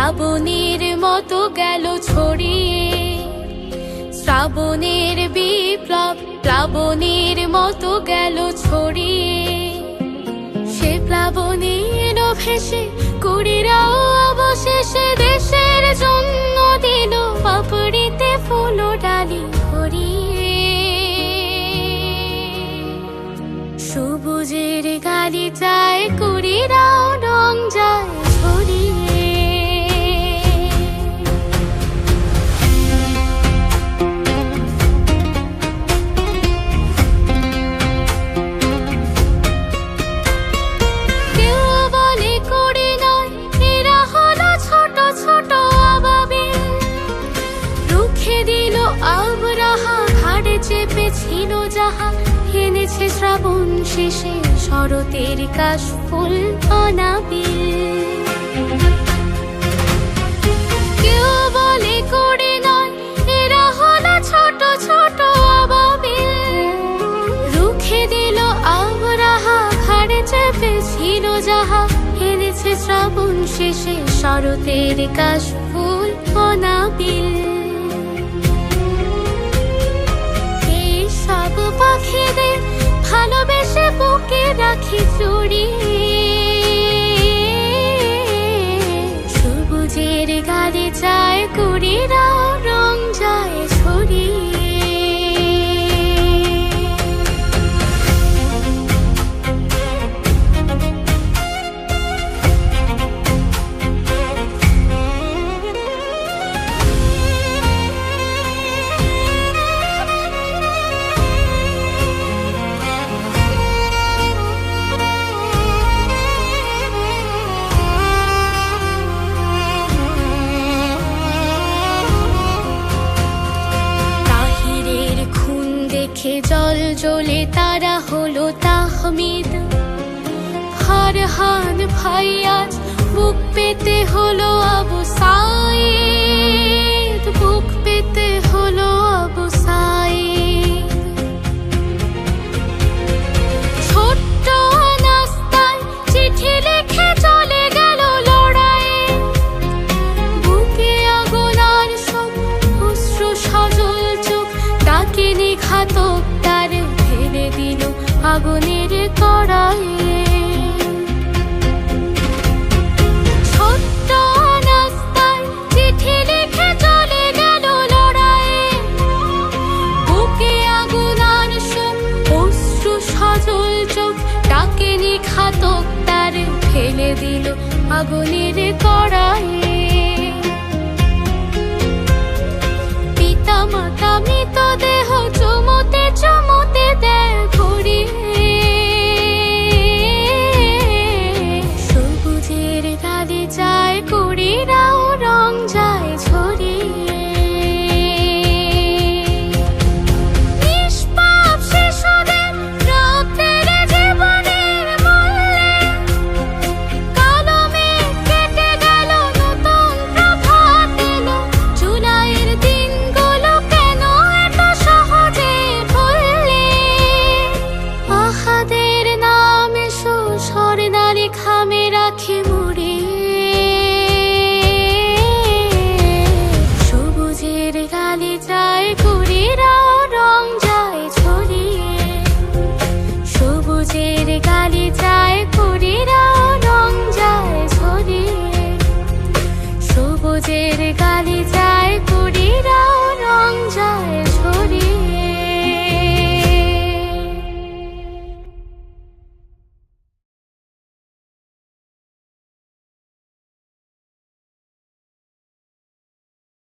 প্লাবনের মতো গেল ছড়িয়ে, শ্রাবণের বিপ্লব প্লাবনের মতো গেল ছড়িয়ে। সে প্লাবনের ভেসে কুড়িরাও অবশেষে দেশের জন্য দিল পাপড়িতে ফুল ডালি ভরিয়ে। সবুজের গালিচায় কুড়িরাও রং যায় ছড়িয়ে। চেপেছিল যাহা এনেছে শ্রাবণ শেষে শরতের কাশফুল অনাবিল। কেউ বলে করে নয়, এরা হলো ছোট ছোট আবাবিল। রুখে দিল আবরাহা, ঘাড়ে চেপেছিল যাহা এনেছে শ্রাবণ শেষে শরতের কাশফুল অনাবিল। পাখিদের ভালোবেসে বুকে রাখি জড়িয়ে। সবুজের গালিচায় কুড়িরাও রং যায় ছড়িয়ে। জল জ্বলে তারা হলো তাহমিদ, ফারহান ফাইয়াজ বুক পেতে হলো আবু সাঈদ, বুক পেতে হলো আবু সাঈদ। ছোট্ট নাস্তায় চিঠি লিখে চলে গেল লড়াইয়ে। বুকে আগুন আর সব অশ্রু সজল চোখ, তাকে নিঘাতক তার ফেলে দিল আগুনের কড়াইয়ে। ছোট্ট নাস্তায় চিঠি লিখে চলে গেল লড়াইয়ে। বুকে আগুন আর সব অশ্রু সজল চোখ, তাকে নিঘাতক তার ফেলে দিল আগুনের কড়াইয়ে। পিতা মাতা মৃতদেহ চুমুতে চুমুতে দেয় ঘুরিয়ে। সবুজের গালিচায় কুড়িরাও রং যায় ছড়িয়ে। নিষ্পাপ শিশুদের রক্তের জীবনের মূল্যে কলমে কেটে গেল নতুন প্রভাত এলো। জুলাইয়ের দিনগুলো কেন এত সহজে ভুললে? আহাদের নাম এসো স্বর্ণালী খামে রাখি মুড়িয়ে। সবুজের গালিচায় কুড়িরাও রং যায় ছড়িয়ে। সবুজের গালিচায় কুড়িরাও রং যায় ছড়িয়ে। সবুজের গালিচায় কুড়িরাও